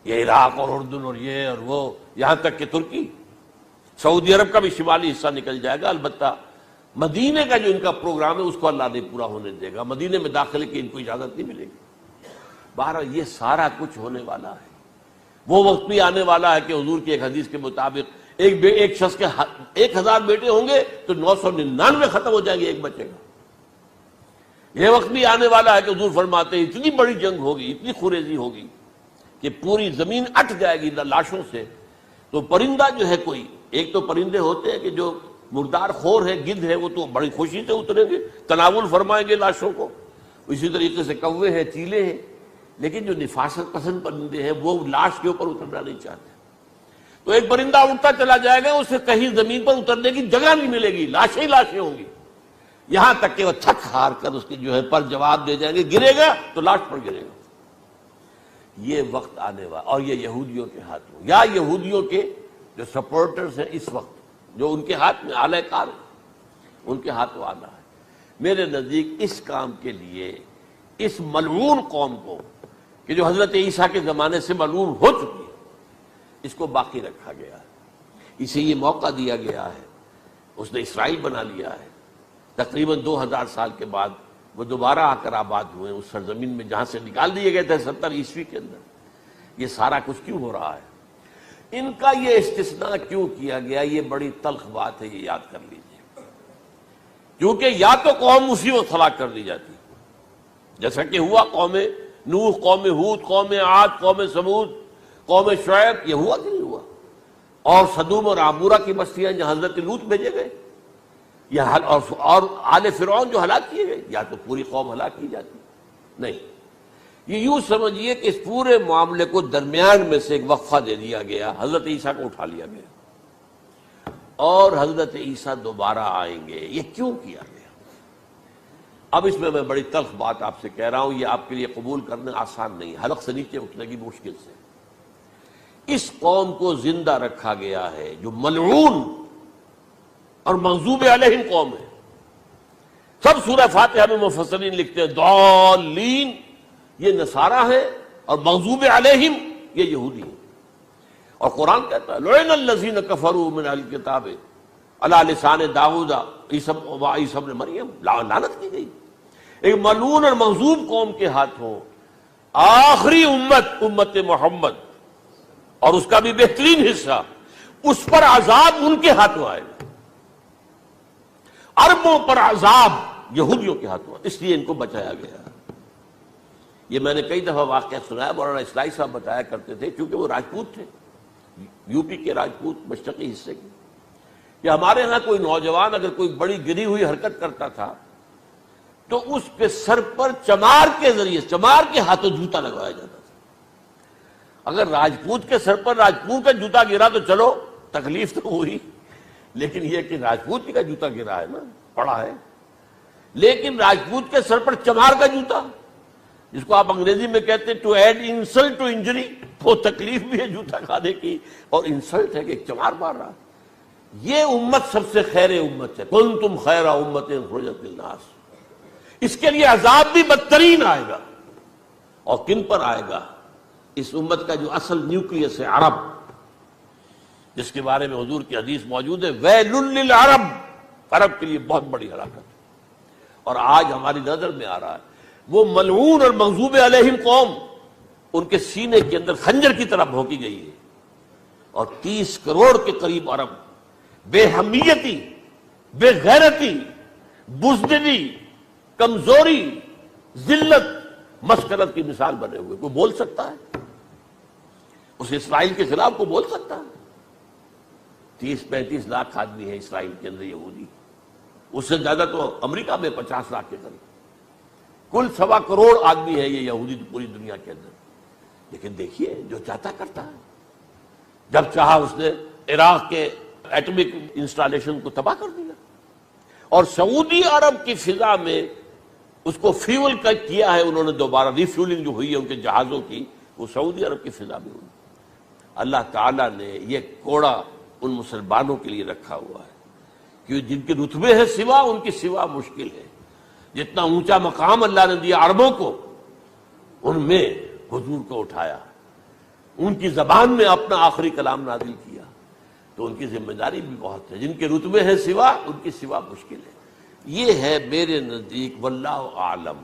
یہ عراق اور اردن اور یہ اور وہ، یہاں تک کہ ترکی، سعودی عرب کا بھی شمالی حصہ نکل جائے گا۔ البتہ مدینے کا جو ان کا پروگرام ہے اس کو اللہ نہیں پورا ہونے دے گا، مدینے میں داخلے کی ان کو اجازت نہیں ملے گی۔ بہرحال یہ سارا کچھ ہونے والا ہے۔ وہ وقت بھی آنے والا ہے کہ حضور کی ایک حدیث کے مطابق ایک شخص کے 1000 بیٹے ہوں گے تو 999 ختم ہو جائیں گے، ایک بچے گا۔ یہ وقت بھی آنے والا ہے کہ حضور فرماتے ہیں اتنی بڑی جنگ ہوگی، اتنی خوریزی ہوگی کہ پوری زمین اٹ جائے گی لاشوں سے۔ تو پرندہ جو ہے کوئی، ایک تو پرندے ہوتے ہیں کہ جو مردار خور ہے، گدھ ہے، وہ تو بڑی خوشی سے اتریں گے، تناول فرمائیں گے لاشوں کو۔ اسی طریقے سے کوے ہیں، چیلے ہیں، لیکن جو نفاست پسند پرندے ہیں وہ لاش کے اوپر اترنا نہیں چاہتے۔ تو ایک پرندہ اڑتا چلا جائے گا، اسے کہیں زمین پر اترنے کی جگہ نہیں ملے گی، لاشیں ہی لاشیں ہوں گی، یہاں تک کہ وہ تھک ہار کر اس کے جو ہے پر جواب دے جائیں گے، گرے گا تو لاش پر گرے گا۔ یہ وقت آنے والا، اور یہ یہودیوں کے ہاتھوں، یا یہودیوں کے جو سپورٹرز ہیں اس وقت، جو ان کے ہاتھ میں آلہ کار ہیں، ان کے ہاتھوں آنا ہے۔ میرے نزدیک اس کام کے لیے اس ملعون قوم کو، کہ جو حضرت عیسیٰ کے زمانے سے ملعون ہو چکی ہے، اس کو باقی رکھا گیا ہے، اسے یہ موقع دیا گیا ہے۔ اس نے اسرائیل بنا لیا ہے، تقریباً 2000 سال کے بعد وہ دوبارہ آ کر آباد ہوئے اس سرزمین میں جہاں سے نکال دیے گئے تھے 70 عیسوی کے اندر۔ یہ سارا کچھ کیوں ہو رہا ہے؟ ان کا یہ استثناء کیوں کیا گیا؟ یہ بڑی تلخ بات ہے، یہ یاد کر لیجیے۔ کیونکہ یا تو قوم اسی وقت ہلاک کر دی جاتی، جیسا کہ ہوا قوم نوح، قوم ہود، قوم عاد، قوم ثمود، قوم شعیب، یہ ہوا کہ نہیں ہوا؟ اور سدوم اور عمورہ کی بستیاں جہاں حضرت لوط بھیجے گئے، اور آل فرعون جو ہلاک کیے گئے، یا تو پوری قوم ہلاک کی جاتی؟ نہیں، یہ یوں سمجھیے کہ اس پورے معاملے کو درمیان میں سے ایک وقفہ دے دیا گیا، حضرت عیسیٰ کو اٹھا لیا گیا، اور حضرت عیسیٰ دوبارہ آئیں گے۔ یہ کیوں کیا گیا؟ اب اس میں بڑی تلخ بات آپ سے کہہ رہا ہوں، یہ آپ کے لیے قبول کرنا آسان نہیں، حلق سے نیچے اٹھنے کی مشکل سے۔ اس قوم کو زندہ رکھا گیا ہے جو ملعون اور مغضوب علیہم قوم ہے۔ سب سورہ فاتحہ میں مفسرین لکھتے ہیں ضالین، یہ نصارہ ہے، اور مغضوب علیہم یہ یہودی ہیں۔ اور قرآن کہتا ہے لعن الذین کفروا من اہل الکتاب علی لسان داؤد وعیسی ابن مریم، لعنت کی گئی ایک ملعون اور مغضوب قوم کے ہاتھوں آخری امت محمد، اور اس کا بھی بہترین حصہ، اس پر عذاب ان کے ہاتھوں آئے گا۔ عربوں پر عذاب یہودیوں کے ہاتھوں، اس لیے ان کو بچایا گیا۔ یہ میں نے کئی دفعہ واقعہ سنایا، مولانا اسلائی صاحب بتایا کرتے تھے، کیونکہ وہ راجپوت تھے، یو پی کے راجپوت مشرقی حصے کے، کہ ہمارے ہاں کوئی نوجوان اگر کوئی بڑی گری ہوئی حرکت کرتا تھا تو اس کے سر پر چمار کے ذریعے، چمار کے ہاتھوں جوتا لگوایا جاتا تھا۔ اگر راجپوت کے سر پر راجپوت کا جوتا گرا تو چلو تکلیف تو ہوئی، لیکن یہ کہ راجپوت کا جوتا گرا ہے نا، پڑا ہے، لیکن راجپوت کے سر پر چمار کا جوتا، جس کو آپ انگریزی میں کہتے ہیں to add insult to injury, وہ تکلیف بھی ہے جوتا کھانے کی، اور انسلٹ ہے کہ ایک چمار مار رہا۔ یہ امت سب سے خیر امت ہے، کنتم خیر امت اخرجت للناس۔ اس کے لیے عذاب بھی بدترین آئے گا، اور کن پر آئے گا؟ اس امت کا جو اصل نیوکلیس ہے عرب، جس کے بارے میں حضور کی حدیث موجود ہے ویل للعرب، عرب کے لیے بہت بڑی ہلاکت ہے۔ اور آج ہماری نظر میں آ رہا ہے وہ ملعون اور مغضوب علیہم قوم، ان کے سینے کے اندر خنجر کی طرح بھونکی گئی ہے، اور 30 کروڑ کے قریب عرب بے حمیتی، بے غیرتی، بزدلی، کمزوری، ذلت، مسکرت کی مثال بنے ہوئے۔ کوئی بول سکتا ہے اس اسرائیل کے خلاف؟ کو بول سکتا ہے؟ 30-35 لاکھ آدمی ہیں اسرائیل کے اندر یہودی، اس سے زیادہ تو امریکہ میں 50 لاکھ کے قریب، کل 1.25 کروڑ آدمی ہے یہ یہودی پوری دنیا کے اندر۔ لیکن دیکھیے جو چاہتا کرتا ہے، جب چاہا اس نے عراق کے ایٹمک انسٹالیشن کو تباہ کر دیا، اور سعودی عرب کی فضا میں اس کو فیول کیا ہے انہوں نے، دوبارہ ری فیولنگ جو ہوئی ہے ان کے جہازوں کی، وہ سعودی عرب کی فضا میں ہوئی۔ اللہ تعالیٰ نے یہ کوڑا ان مسلمانوں کے لیے رکھا ہوا ہے کہ جن کے رتبے ہیں سوا، ان کی سوا مشکل ہے۔ جتنا اونچا مقام اللہ نے دیا عربوں کو، ان میں حضور کو اٹھایا۔ ان کی زبان میں اپنا آخری کلام نازل کیا، تو ان کی ذمہ داری بھی بہت ہے۔ جن کے رتبے ہیں سوا، ان کی سوا مشکل ہے۔ یہ ہے میرے نزدیک واللہ اعلم